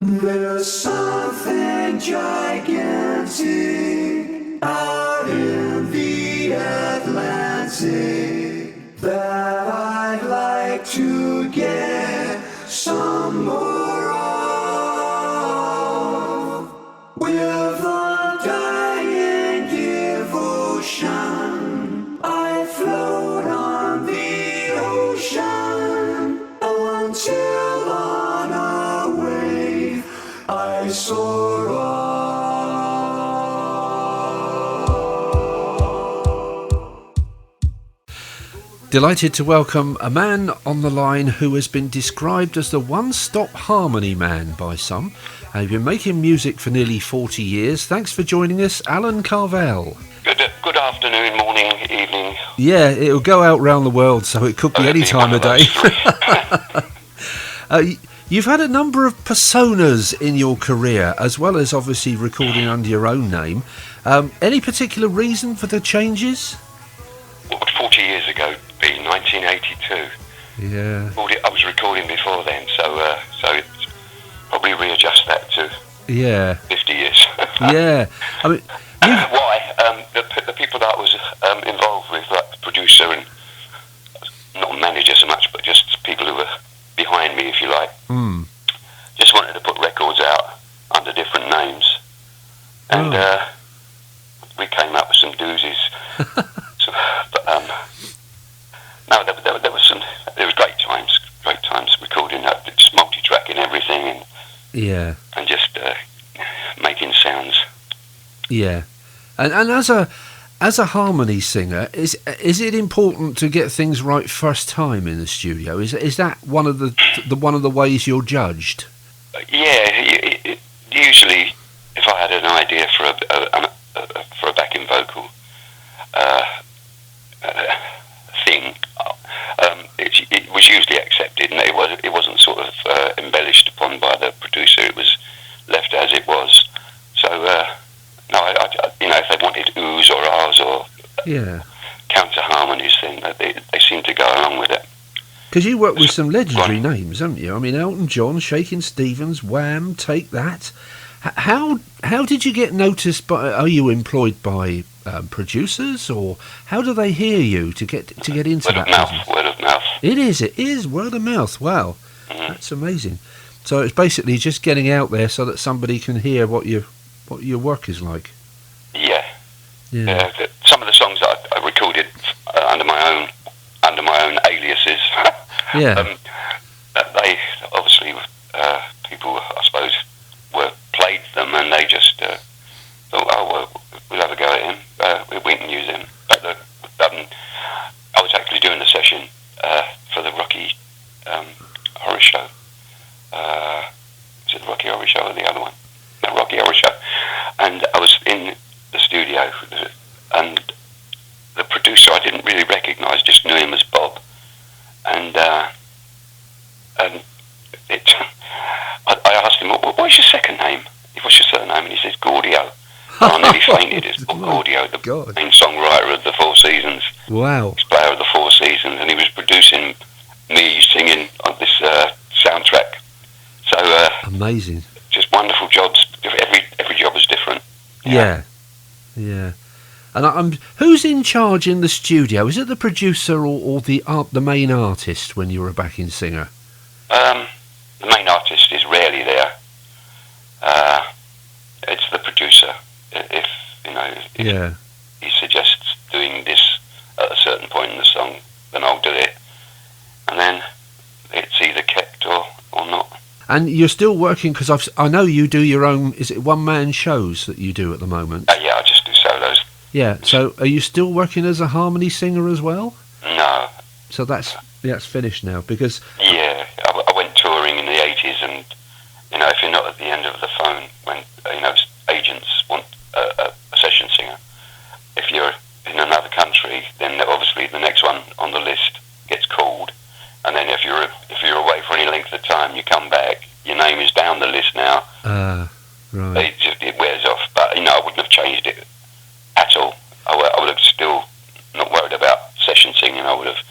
There's something gigantic out in the Atlantic that I'd like to get some more of. With undying devotion, I float on the ocean until on a wave I soar off. Delighted to welcome a man on the line who has been described as the one-stop harmony man by some. You've been making music for nearly 40 years. Thanks for joining us, Alan Carvell. Good afternoon, morning, evening. Yeah, it'll go out round the world, so it could be any time of day. You've had a number of personas in your career, as well as obviously recording under your own name. Any particular reason for the changes? What would 40 years ago be? 1982. Yeah. I was recording before then, so it's probably readjust that to 50 years. Yeah. I mean, why? The people that I was involved with, like the producer and not manager so much, but just people who were behind me, if you like, just wanted to put records out under different names, and we came up with some doozies. There was great times recording that, just multi-tracking everything, and just making sounds. Yeah, and as a harmony singer, is it important to get things right first time in the studio? Is that one of the ways you're judged? Yeah, usually if I had an idea for a backing vocal thing, it was usually accepted, and it wasn't sort of embellished upon by the producer. It was left as it was. So no, I if they wanted oohs or ahs or counter harmonies, then they seem to go along with it. Because you work with some legendary names, haven't you? I mean, Elton John, Shakin' Stevens, Wham, Take That. How did you get noticed by? Are you employed by producers, or how do they hear you to get into that business? Word of mouth. It is word of mouth. Wow, that's amazing. So it's basically just getting out there so that somebody can hear what your work is like. Yeah. Some of the songs that I recorded under my own aliases. They obviously people, I suppose, played them, and they just thought, oh well, we'll have a go at him. We can use him. But I was actually doing a session for the Rocky Horror Show. Is it the Rocky Horror Show or the other one? No, Rocky Horror Show. And I was in the studio, and the producer I didn't really recognise, just knew him as Bob. And I asked him, what's your second name? What's your surname? And he says, Gaudio. And I nearly fainted. It's Bob Gaudio, the main songwriter of the Four Seasons. Wow. Ex-player of the Four Seasons, and he was producing me singing on this soundtrack. So amazing. Just wonderful jobs. Every job is different. Yeah. And who's in charge in the studio? Is it the producer or the main artist when you're a backing singer? The main artist is rarely there. It's the producer. If he suggests doing this at a certain point in the song, then I'll do it, and then it's either kept or not. And you're still working, because I know you do your own. Is it one-man shows that you do at the moment? Yeah, I just do solos. Yeah. So are you still working as a harmony singer as well? No. So that's finished now, because I went touring in the 80s, and if you're not at the end of the phone when agents want a session singer, if you're in another country, then obviously the next one on the list gets called, and then if you're away for any length of time, you come back, your name is down the list now. Right. It wears off, but I wouldn't have changed it at all. I would have still not worried about session singing. I would have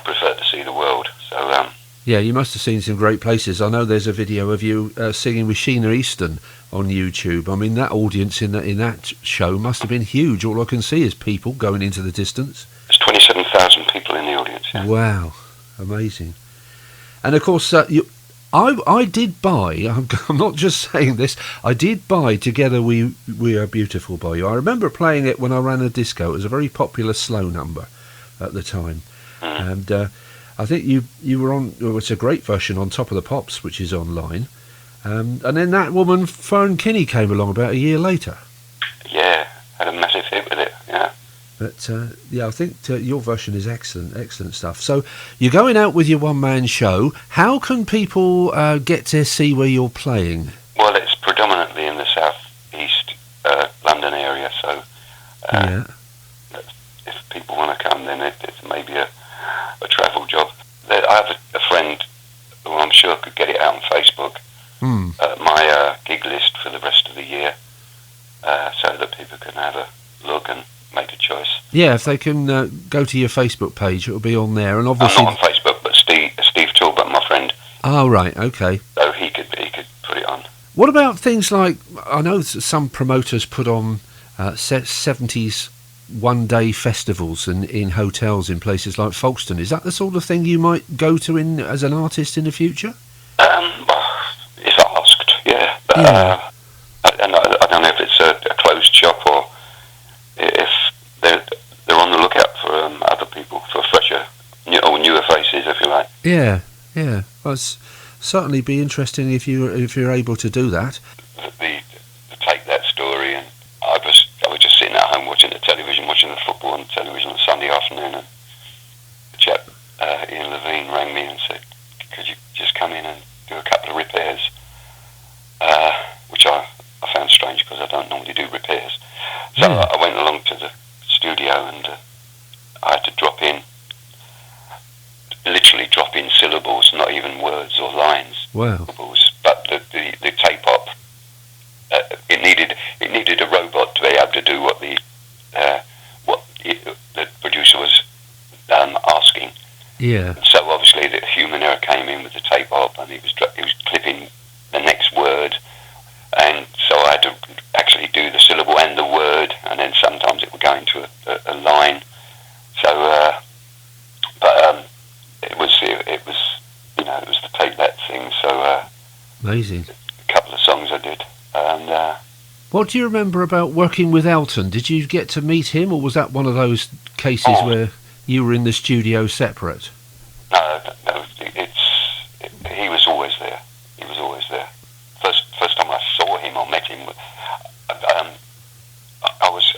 preferred to see the world. So Yeah, you must have seen some great places. I know there's a video of you singing with Sheena Easton on YouTube. I mean, that audience in that show must have been huge. All I can see is people going into the distance. There's 27,000 people in the audience. Yeah. Wow, amazing. And of course, I did buy. I'm not just saying this. I did buy "Together We Are Beautiful" by you. I remember playing it when I ran a disco. It was a very popular slow number at the time, and I think you were on. Well, it's a great version on Top of the Pops, which is online. And then that woman Fern Kinney came along about a year later. Yeah, had a massive hit with it. Yeah. But yeah, I think your version is excellent stuff. So you're going out with your one-man show. How can people get to see where you're playing? Well, it's predominantly in the south-east London area, so Yeah. if people want to come, then it's maybe a travel job. I have a friend who I'm sure could get it out on Facebook, my gig list for the rest of the year, so that people can have a look and make a choice. Yeah, if they can go to your Facebook page, it'll be on there. And I'm obviously, not on Facebook, but Steve Talbot, my friend, oh right, okay. so he could put it on. What about things like, I know some promoters put on 70s one-day festivals in hotels in places like Folkestone. Is that the sort of thing you might go to as an artist in the future? If asked, yeah. But, Yeah. I don't know if it's a closed shop or if they're on the lookout for other people, for fresher or newer faces, if you like. Yeah. Well, it's certainly be interesting if you're able to do that. To take that story, and I was just sitting at home watching the television, watching the football on television on Sunday afternoon, and the chap Ian Levine rang me and said, "Could you just come in and do a couple of repairs?" Which I found strange because I don't normally do repairs. So Yeah. I went along to the studio and I had to literally drop in syllables, not even words or lines. Wow. Syllables. But the tape op, it needed a robot to be able to do what the producer was asking. Yeah. So obviously the human error came in with the tape op, and he was clipping the next word, and so I had to actually do the syllable and the word, and then sometimes it would go into a line. So, but it was the Take That thing. So Amazing. a couple of songs I did, and What do you remember about working with Elton? Did you get to meet him, or was that one of those cases where you were in the studio separate? no, he was always there. He was always there. First time I saw him or met him, I was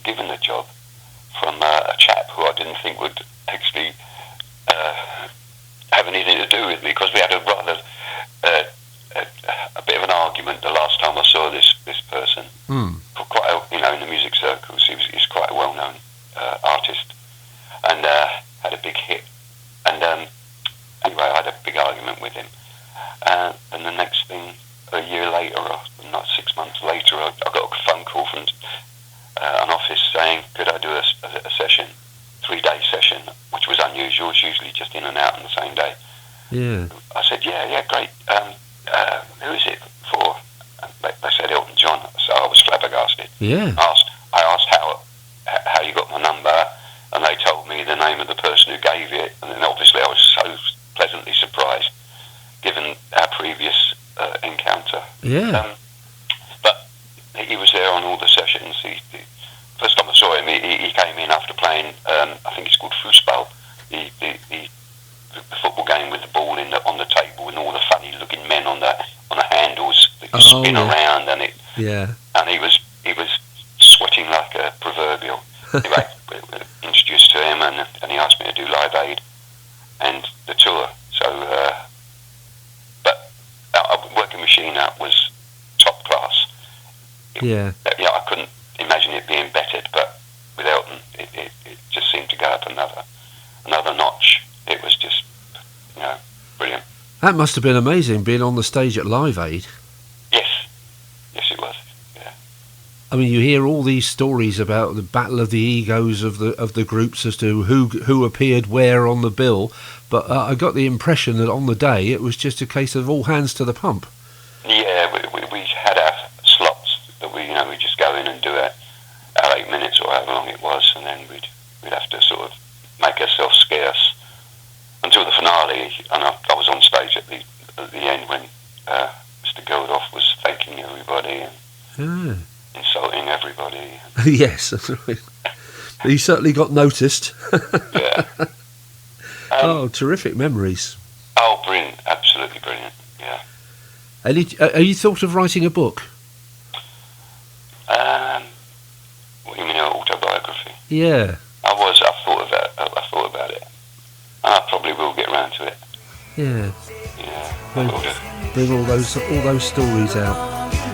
given the job from a chap who I didn't think would actually have anything to do with me, because we had a rather a bit of an argument the last time I saw this person. For quite in the music circles, he's quite a well-known artist, and had a big hit. And anyway, I had a big argument with him. And the next thing, a year later, or not 6 months later, I got a phone call from an office saying, could I do a session, 3-day session, which was unusual. It's usually just in and out on the same day. Yeah. I said, yeah, great. Who is it for? And they said Elton John. So I was flabbergasted. Yeah. I asked how you got my number, and they told me the name of the person who gave it, and then obviously I was so pleasantly surprised, given our previous encounter. Yeah. But he was there on all the sessions. First time I saw him, he came in after playing, I think it's called foosball, the football game with the ball on the table, and all the funny-looking men on the handles that you spin around, and he was sweating like a proverbial. Anyway, we introduced to him, and he asked me to do Live Aid and the tour. So, but our working machine was top class. Yeah. I couldn't imagine it being bettered, but with Elton, it just seemed to go up another notch. It was just, brilliant. That must have been amazing, being on the stage at Live Aid. Yes, it was. Yeah. I mean, you hear all these stories about the battle of the egos of the groups as to who appeared where on the bill, but I got the impression that on the day it was just a case of all hands to the pump. Yeah, we had our slots that we just go in and do our 8 minutes or however long it was, and then we'd have to sort of make ourselves scarce until the finale. And I was on stage at the end when Mr. Geldof was thanking everybody and insulting everybody. Yes, he certainly got noticed. Yeah. Oh, terrific memories. Oh, brilliant! Absolutely brilliant. Yeah. Are you thought of writing a book? What do you mean, an autobiography? Yeah. I thought about it. I probably will get around to it. Yeah. Yeah. I will do. Bring all those stories out.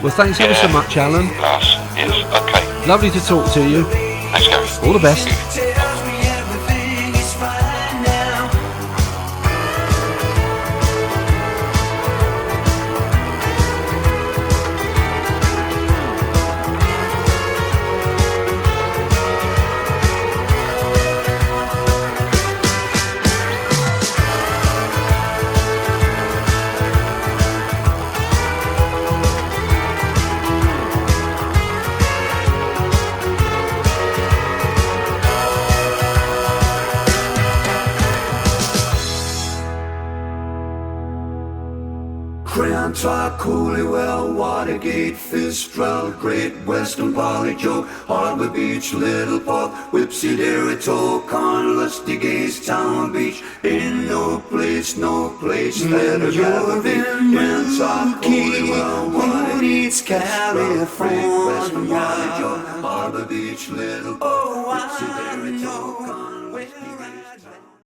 Well, thanks ever so much, Alan. Class. Yes. Okay. Lovely to talk to you. Thanks, Gary. All the best. Tells me everything is fine now. Crown, Cooley, well, Watergate, Fistral, Great Western, Polyjoke, Harbor Beach, Little Park, Whipsy, Derrito, Con, Lusty Gaze, Town Beach, ain't no place that I'd rather be. Crown, Cooley, well, Watergate, California, Great Western, Polyjoke, Harbor Beach, Little Park, Whipsy, Derrito,